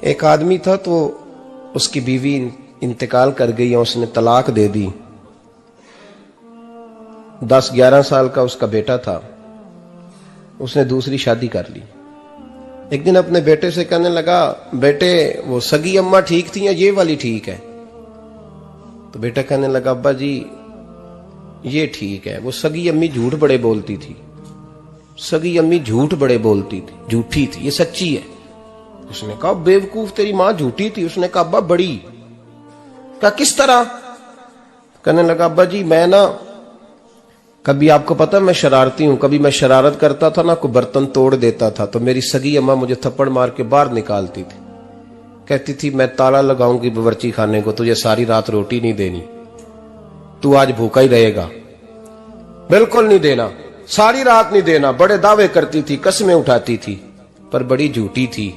एक आदमी था तो उसकी बीवी इंतकाल कर गई और उसने तलाक दे दी। 10-11 साल का उसका बेटा था, उसने दूसरी शादी कर ली। एक दिन अपने बेटे से कहने लगा, बेटे वो सगी अम्मा ठीक थी या ये वाली ठीक है? तो बेटा कहने लगा, अब्बा जी ये ठीक है। वो सगी अम्मी झूठ बड़े बोलती थी, सगी अम्मी झूठ बड़े बोलती थी, झूठी थी, ये सच्ची है। उसने कहा, बेवकूफ तेरी मां झूठी थी। उसने कहा, अब्बा बड़ी। कहा किस तरह? कहने लगा, अब्बा जी मैं ना कभी, आपको पता मैं शरारती हूं, कभी मैं शरारत करता था ना, कोई बर्तन तोड़ देता था तो मेरी सगी अम्मा मुझे थप्पड़ मार के बाहर निकालती थी। कहती थी मैं ताला लगाऊंगी बावर्ची खाने को, तुझे सारी रात रोटी नहीं देनी, तू आज भूखा ही रहेगा। बिल्कुल नहीं देना, सारी रात नहीं देना। बड़े दावे करती थी, कस्में उठाती थी, पर बड़ी झूठी थी।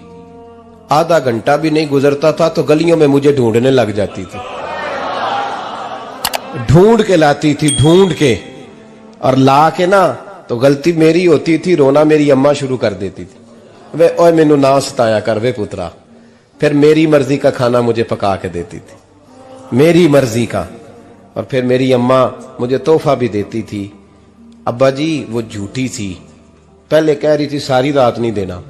आधा घंटा भी नहीं गुजरता था तो गलियों में मुझे ढूंढने लग जाती थी, ढूंढ के लाती थी, ढूंढ के, और ला के ना तो गलती मेरी होती थी, रोना मेरी अम्मा शुरू कर देती थी, वे ओए मैनू ना सताया कर वे पुत्रा। फिर मेरी मर्जी का खाना मुझे पका के देती थी, मेरी मर्जी का। और फिर मेरी अम्मा मुझे तोहफा भी देती थी। अब्बा जी वो झूठी थी, पहले कह रही थी सारी रात नहीं देना,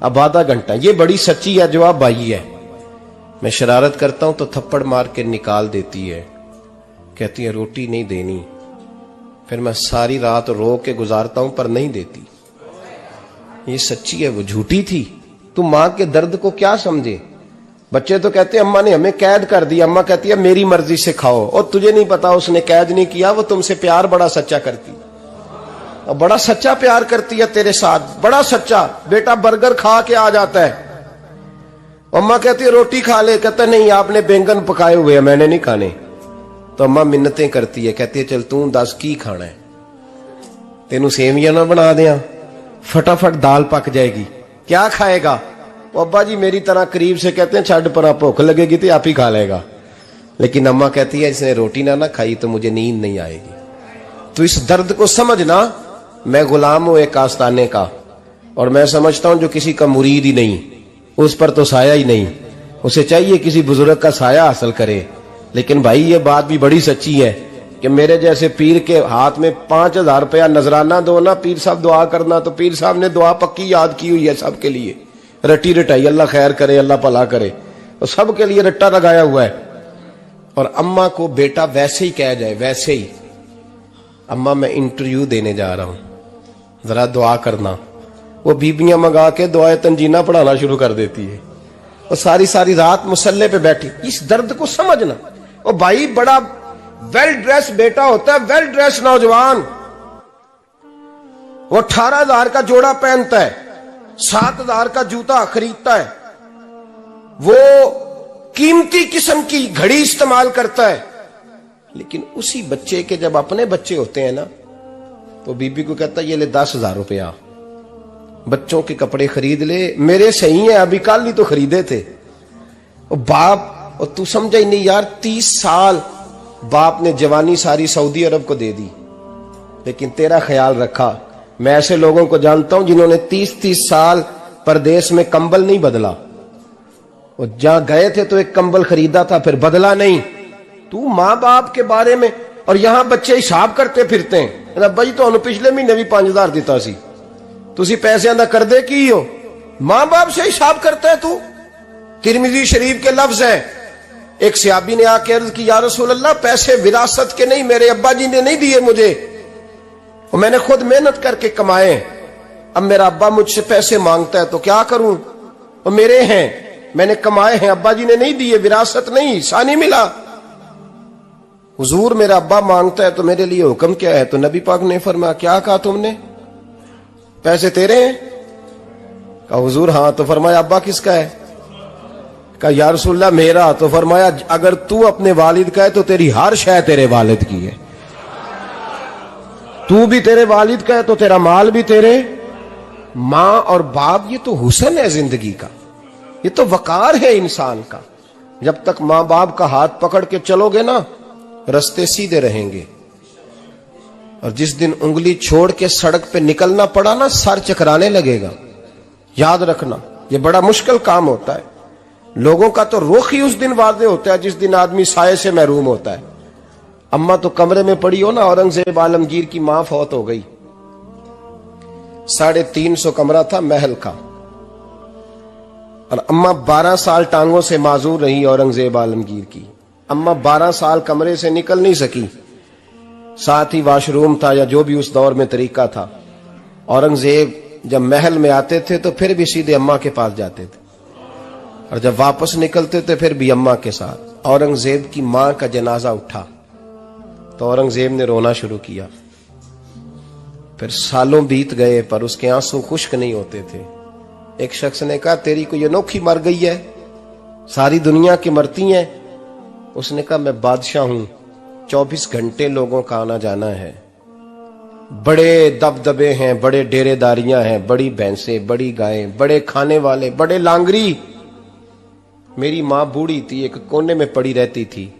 अब आधा घंटा। ये बड़ी सच्ची है, जवाब भाई है। मैं शरारत करता हूं तो थप्पड़ मार के निकाल देती है, कहती है रोटी नहीं देनी। फिर मैं सारी रात रो के गुजारता हूं पर नहीं देती। ये सच्ची है, वो झूठी थी। तू मां के दर्द को क्या समझे? बच्चे तो कहते हैं अम्मा ने हमें कैद कर दिया, अम्मा कहती है मेरी मर्जी से खाओ। और तुझे नहीं पता उसने कैद नहीं किया, वो तुमसे प्यार बड़ा सच्चा करती, और बड़ा सच्चा प्यार करती है तेरे साथ, बड़ा सच्चा। बेटा बर्गर खा के आ जाता है, अम्मा कहती है रोटी खा ले, कहता नहीं आपने बैंगन पकाए हुए हैं मैंने नहीं खाने। तो अम्मा मिन्नतें करती है, कहती है चल तू दस की खाना है, तेनू सेवियां ना बना दिया, फटाफट दाल पक जाएगी, क्या खाएगा? वो अब्बा जी मेरी तरह करीब से कहते हैं छड़ पर भूख लगेगी तो आप ही खा लेगा। लेकिन अम्मा कहती है इसने रोटी ना खाई तो मुझे नींद नहीं आएगी। तो इस दर्द को समझना, मैं गुलाम हूं एक आस्ताने का, और मैं समझता हूं जो किसी का मुरीद ही नहीं उस पर तो साया ही नहीं, उसे चाहिए किसी बुजुर्ग का साया हासिल करे। लेकिन भाई ये बात भी बड़ी सच्ची है कि मेरे जैसे पीर के हाथ में 5000 रुपया नजराना दो ना, पीर साहब दुआ करना, तो पीर साहब ने दुआ पक्की याद की हुई है सबके लिए, रट्टी रटाई, अल्लाह खैर करे अल्लाह भला करे, तो सबके लिए रट्टा लगाया हुआ है। और अम्मा को बेटा वैसे ही कह जाए, वैसे ही, अम्मा मैं इंटरव्यू देने जा रहा हूं, जरा दुआ करना, वो बीबियां मंगा के दुआए तंजीना पढ़ाना शुरू कर देती है, और सारी सारी रात मुसल्ले पे बैठी। इस दर्द को समझना। और भाई बड़ा वेल ड्रेस बेटा होता है, वेल ड्रेस नौजवान, वो 18,000 का जोड़ा पहनता है, 7,000 का जूता खरीदता है, वो कीमती किस्म की घड़ी इस्तेमाल करता है। लेकिन उसी बच्चे के जब अपने बच्चे होते हैं ना, तो बीबी को कहता है ये ले 10,000 रुपया, बच्चों के कपड़े खरीद ले, मेरे सही है अभी कल ही तो खरीदे थे। और बाप, और तू समझा ही नहीं यार, 30 साल बाप ने जवानी सारी सऊदी अरब को दे दी, लेकिन तेरा ख्याल रखा। मैं ऐसे लोगों को जानता हूं जिन्होंने 30-30 साल परदेश में कंबल नहीं बदला, और जहां गए थे तो एक कंबल खरीदा था फिर बदला नहीं। तू मां बाप के बारे में, और यहां बच्चे हिसाब करते फिरते हैं, अब्बा जी तो पिछले महीने भी 5,000 दिता सी, तुसी पैसे दा कर दे की हो? मां बाप से हिसाब करता है तू। तिरमिजी शरीफ के लफ्ज हैं, एक सहाबी ने आके अर्ज की, या रसूल अल्लाह पैसे विरासत के नहीं, मेरे अब्बा जी ने नहीं दिए मुझे, और मैंने खुद मेहनत करके कमाए, अब मेरा अब्बा मुझसे पैसे मांगता है तो क्या करूं? और मेरे हैं, मैंने कमाए हैं, अब्बा जी ने नहीं दिए, विरासत नहीं, हिस्सा नहीं मिला। हुजूर मेरा अब्बा मांगता है तो मेरे लिए हुक्म क्या है? तो नबी पाक ने फरमाया, क्या कहा तुमने? पैसे तेरे हैं? कहा हुजूर हाँ। तो फरमाया अब्बा किसका है? कहा या रसूलल्लाह मेरा। तो फरमाया अगर तू अपने वालिद का है तो तेरी हर शय तेरे वालिद की है, तू भी तेरे वालिद का है तो तेरा माल भी तेरे। मां और बाप ये तो हुस्न है जिंदगी का, ये तो वकार है इंसान का। जब तक मां बाप का हाथ पकड़ के चलोगे ना, रास्ते सीधे रहेंगे, और जिस दिन उंगली छोड़ के सड़क पे निकलना पड़ा ना, सर चकराने लगेगा। याद रखना, ये बड़ा मुश्किल काम होता है। लोगों का तो रुख ही उस दिन वादे होता है जिस दिन आदमी साये से महरूम होता है। अम्मा तो कमरे में पड़ी हो ना, औरंगजेब आलमगीर की मां फौत हो गई, 350 कमरा था महल का, और अम्मा 12 साल टांगों से माजूर रही औरंगजेब आलमगीर की। अम्मा 12 साल कमरे से निकल नहीं सकी, साथ ही वॉशरूम था या जो भी उस दौर में तरीका था। औरंगजेब जब महल में आते थे तो फिर भी सीधे अम्मा के पास जाते थे, और जब वापस निकलते थे फिर भी अम्मा के साथ। औरंगजेब की मां का जनाजा उठा तो औरंगजेब ने रोना शुरू किया। फिर सालों बीत गए पर उसके आंसू खुश्क नहीं होते थे। एक शख्स ने कहा, तेरी कोई अनोखी मर गई है, सारी दुनिया की मरती हैं। उसने कहा, मैं बादशाह हूं, 24 घंटे लोगों का आना जाना है, बड़े दबदबे हैं, बड़े डेरेदारियां हैं, बड़ी भैंसें, बड़ी गायें, बड़े खाने वाले, बड़े लांगरी। मेरी मां बूढ़ी थी, एक कोने में पड़ी रहती थी,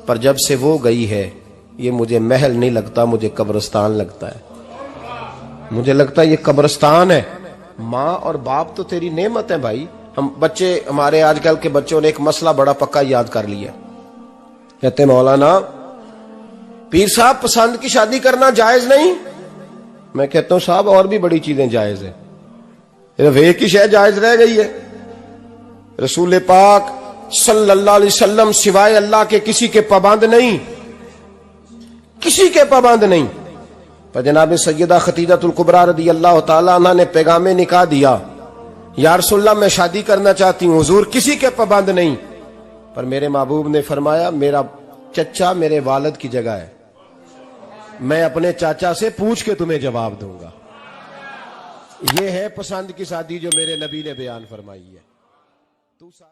पर जब से वो गई है ये मुझे महल नहीं लगता, मुझे कब्रिस्तान लगता है। मुझे लगता है ये कब्रिस्तान है। मां और बाप तो तेरी नेमत है भाई। हम बच्चे, हमारे आजकल के बच्चों ने एक मसला बड़ा पक्का याद कर लिया। कहते मौलाना पीर साहब पसंद की शादी करना जायज नहीं। मैं कहता हूं साहब और भी बड़ी चीजें जायज है, सिर्फ एक ही शय जायज रह गई है। रसूल पाक सल्लल्लाहु अलैहि वसल्लम सिवाय अल्लाह के किसी के पाबंद नहीं, किसी के पाबंद नहीं। पर जनाब सैयदा खतीजतुल कुबरा रदी अल्लाह तआला अन्हा ने पैगामे निकाह दिया, या रसूलल्लाह मैं शादी करना चाहती हूं, हुजूर किसी के पाबंद नहीं। पर मेरे महबूब ने फरमाया, मेरा चचा मेरे वालिद की जगह है, मैं अपने चाचा से पूछ के तुम्हें जवाब दूंगा। यह है पसंद की शादी जो मेरे नबी ने बयान फरमाई है।